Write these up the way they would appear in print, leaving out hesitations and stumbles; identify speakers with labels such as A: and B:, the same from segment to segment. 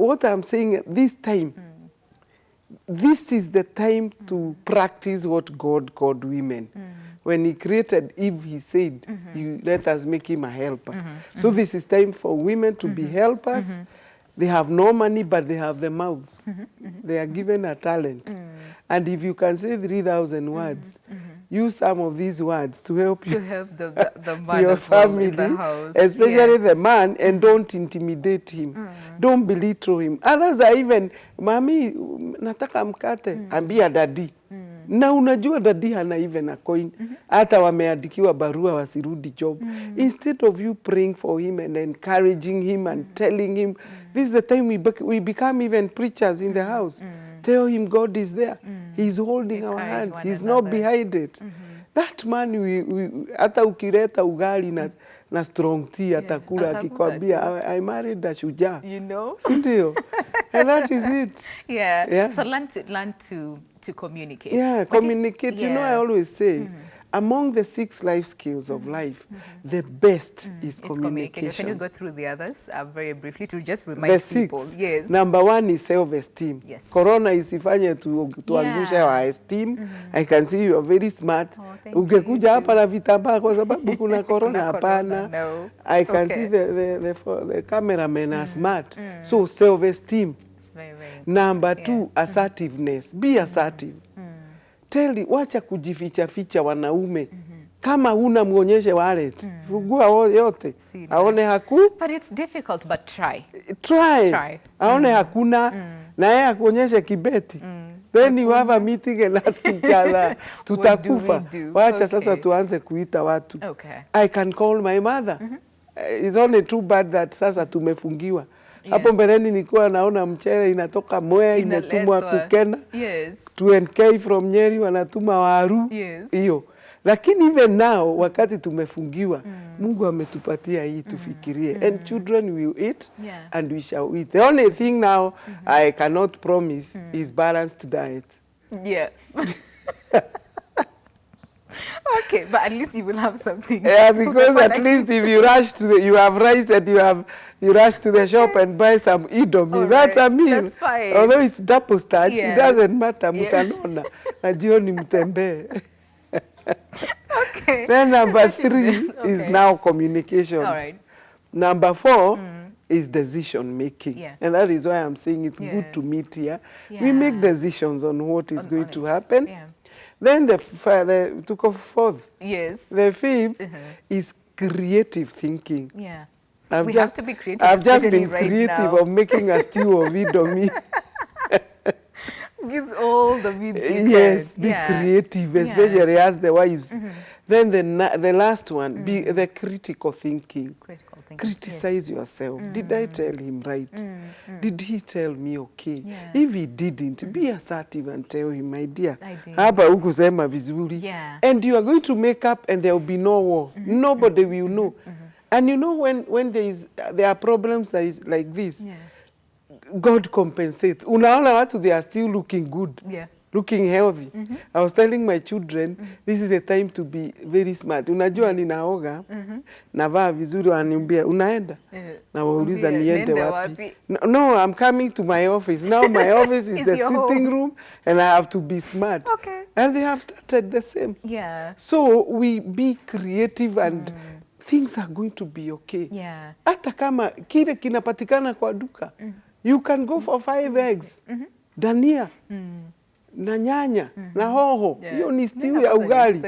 A: what I'm saying, this time, this is the time to practice what God called women. When he created Eve, he said, you let us make him a helper. So this is time for women to be helpers. They have no money, but they have the mouth. They are given a talent. And if you can say 3,000 words, use some of these words to help you.
B: To help the man
A: your
B: as well
A: family,
B: in the house.
A: especially the man, and don't intimidate him. Don't belittle him. Others are even, mami, nataka mkate, ambia daddy. Na unajua daddy hana even a coin. Hata wameandikiwa barua wasirudi job. Instead of you praying for him and encouraging him and telling him, this is the time we become even preachers in the house. Tell him God is there. He's holding our hands. He's not behind it. That man, hata ukileta ugali na strong tea, atakula akikwambia, I married a shujaa.
B: You know?
A: Sindio? And that is it.
B: Yeah. So learn to communicate.
A: Yeah, communicate. You know, I always say, among the 6 life skills of life, the best is communication.
B: Can you go through the others very briefly to just remind people? Yes.
A: Number 1 is self-esteem.
B: Yes.
A: Corona isifanye tuangushe our esteem. I can see you are very smart. Ungekuja hapa na vitambaa kwa sababu kuna corona, hapana.
B: No.
A: I can see the cameramen are smart. So self-esteem.
B: Very
A: Number 2, assertiveness. Be assertive. Wacha kujificha wanaume. Kama huna muonyeshe wallet. Fungua yote. Aone
B: But it's difficult, but try.
A: Try. Aone hakuna. Na yeye akuonyeshe kibeti. Then you have a meeting and ask each other, tutakufa. Wacha sasa tuanze kuita watu. I can call my mother. It's only too bad that sasa tumefungiwa. Hapo mbeleni nilikuwa naona mchele inatoka Mwea imetumwa Kukena. 2NK from Nyeri wanatuma Waru. Hiyo. Lakini even now wakati tumefungiwa, Mungu ametupatia hii tufikirie. And children will eat and we shall eat. The only thing now I cannot promise is balanced diet.
B: Yeah. Okay, but at least you will have something.
A: Yeah, because at least if you rush to you have rice and you rush to the shop and buy some Indomie. That's a meal.
B: That's fine.
A: Although it's double starch, it doesn't matter. Mutanona. Na jioni mtembe.
B: Okay.
A: Then number 3 is now communication.
B: All right.
A: Number 4 is decision making.
B: Yeah.
A: And that is why I'm saying it's good to meet here. We make decisions on what is going to happen. Then to go forth.
B: Yes.
A: The 5th is creative thinking.
B: Yeah.
A: We
B: have to be creative.
A: I've just been creative of making a stew of Indomie.
B: Use all the meat.
A: Yes, be creative, especially as the wives. Then the last one, be the critical thinking. Criticize yourself. Did I tell him right? Did he tell me okay? If he didn't, be assertive and tell him, my dear, hapa hukusema vizuri. And you are going to make up and there will be no war. Nobody will know. And you know when there are problems that is like this, God compensates. Unaona watu, they are still looking good. Looking healthy. I was telling my children, this is the time to be very smart. Unajua ninaoga, navaa vizuri, wananiambia unaenda? Na wauliza niende wapi? No, I'm coming to my office. Now my office is the sitting room and I have to be smart. And they have started the same. So we be creative and things are going to be okay. Hata kama kile kinapatikana kwa duka, you can go for 5 eggs, dania, na nyanya, na hoho. Hiyo ni stew ya ugali.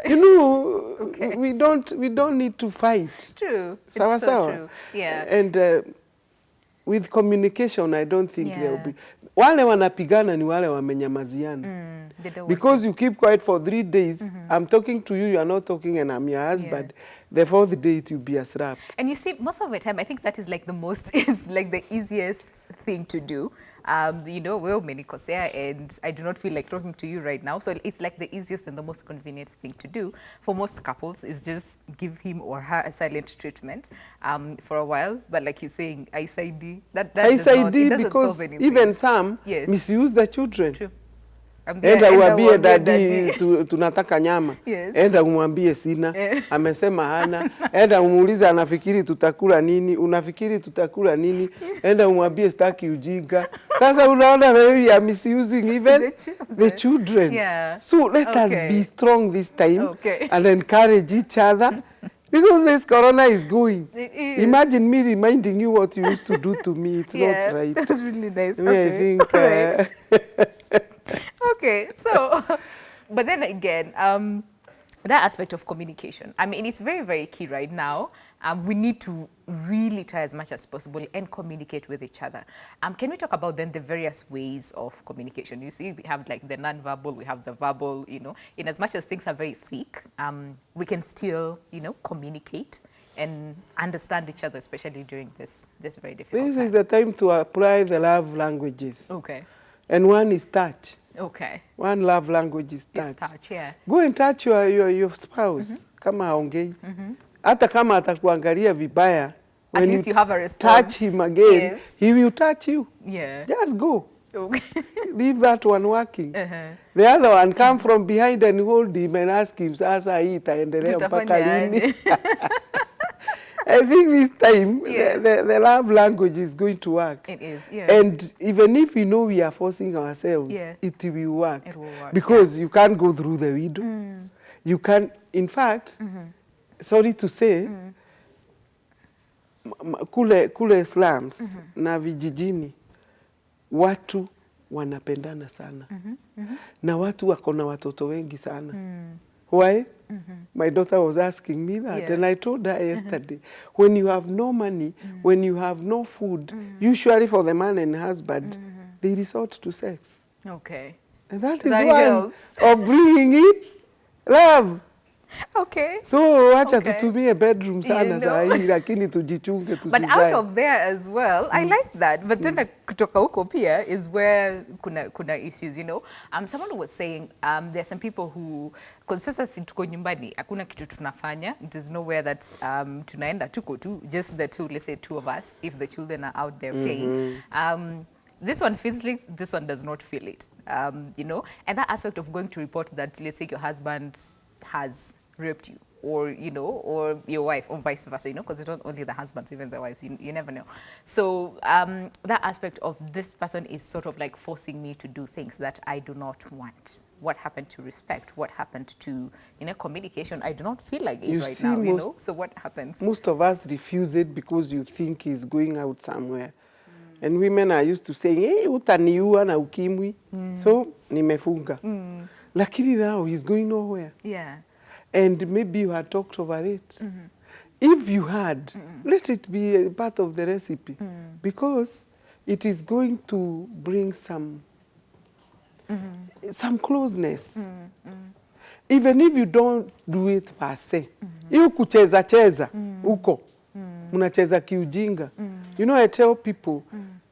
A: You know, we don't need to fight.
B: It's true.
A: Sawa,
B: it's
A: sawa.
B: So true. Yeah.
A: And with communication, I don't think there will be. Wale wanapigana ni wale wamenyamaziana. Because you keep quiet for 3 days, I'm talking to you, you are not talking, and I'm your husband. The 4th day it will be a slap.
B: And you see, most of the time, I think that is like the easiest thing to do. You know, we're many Kosea, and I do not feel like talking to you right now. So it's like the easiest and the most convenient thing to do for most couples is just give him or her a silent treatment for a while. But like you're saying, ISID, that doesn't
A: because
B: solve anything.
A: even some misuse the children.
B: True.
A: Enda uambie daddy tunataka nyama.
B: Yes.
A: Enda umwambie sina. Amesema hana. Enda umuulize anafikiri tutakula nini? Unafikiri tutakula nini? Enda umwambie sitaki ujinga. Sasa unaona maybe I'm misusing even the children.
B: Yeah.
A: So let us be strong this time and encourage each other. Because this corona is going.
B: It is.
A: Imagine me reminding you what you used to do to me. It's not right.
B: That's really nice.
A: I think.
B: Okay, so, but then again, that aspect of communication, I mean, it's very, very key right now. We need to really try as much as possible and communicate with each other. Can we talk about then the various ways of communication? You see, we have like the non-verbal, we have the verbal, you know, in as much as things are very thick, we can still, you know, communicate and understand each other, especially during this very difficult time.
A: This is the time to apply the love languages.
B: Okay.
A: And one is touch.
B: Okay.
A: One love language is touch.
B: It's touch, yeah.
A: Go and touch your spouse. Kama haongei. Hata kama atakuangalia vibaya.
B: At least you have a response.
A: Touch him again.
B: Yes.
A: He will touch you.
B: Yeah.
A: Just go.
B: Okay.
A: Leave that one working. The other one come from behind and hold him and ask him, sasa hii itaendelea mpaka lini? I think this time the love language is going to work.
B: It is, yeah.
A: And even if we know we are forcing ourselves, it will work.
B: It will work.
A: Because you can't go through the window. You can, in fact, sorry to say, kule slums na vijijini, watu wanapendana sana. Na watu wako na watoto wengi sana. Why? My daughter was asking me that, and I told her yesterday, when you have no money, when you have no food, usually for the man and husband, they resort to sex.
B: Okay.
A: And that is one of bringing in love.
B: Okay.
A: So wacha tutumie bedroom sana saa hii, lakini tujichunge tusizae.
B: But out of there as well, I like that. But then kutoka huko pia is where kuna issues, you know. Someone was saying there are some people who, because sasa si tuko nyumbani, hakuna kitu tunafanya. There's nowhere that tunaenda tuko tu, just the two, let's say two of us, if the children are out there playing. This one feels like this one does not feel it, you know. And that aspect of going to report that, let's say your husband has raped you, or you know, or your wife, or vice versa, you know, because it's not only the husbands, even the wives, you never know. So that aspect of this person is sort of like forcing me to do things that I do not want. What happened to respect? What happened to, you know, communication? I do not feel like it right now, you know. So what happens?
A: Most of us refuse it because you think he's going out somewhere. And women are used to saying, hey, utaniua na ukimwi. So nimefunga. Lakini now he's going nowhere.
B: Yeah.
A: And maybe you had talked over it. If you had, let it be a part of the recipe. Because it is going to bring some closeness. Even if you don't do it per se. You kucheza cheza, uko. Munacheza kiujinga. You know, I tell people,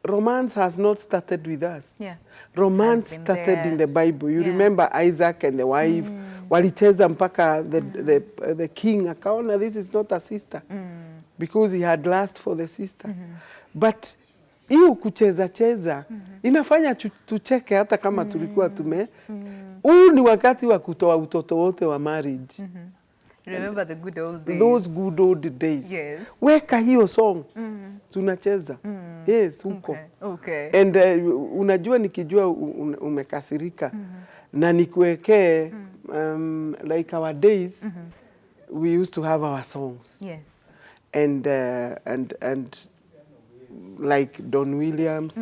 A: romance has not started with us.
B: Yeah.
A: Romance started in the Bible. You remember Isaac and the wife. Walicheza mpaka the king akaona this is not a sister. Because he had lust for the sister. But hiyo kucheza cheza inafanya tucheke hata kama tulikuwa huu ni wakati wa kutoa utoto wote wa marriage.
B: Remember the good old days.
A: Those good old days.
B: Yes.
A: Weka hiyo song. Tunacheza. Yes, huko.
B: Okay.
A: And unajua nikijua umekasirika na nikuwekee like our days we used to have our songs.
B: Yes.
A: And like Don Williams.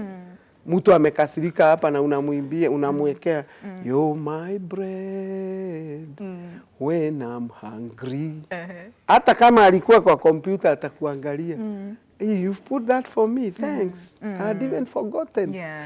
A: Mtu amekasirika hapa na unamwimbia, unamwekea you're my bread when I'm hungry. Hata kama alikuwa kwa computer atakuangalia. Hey, you've put that for me, thanks. I had even forgotten.
B: Yeah.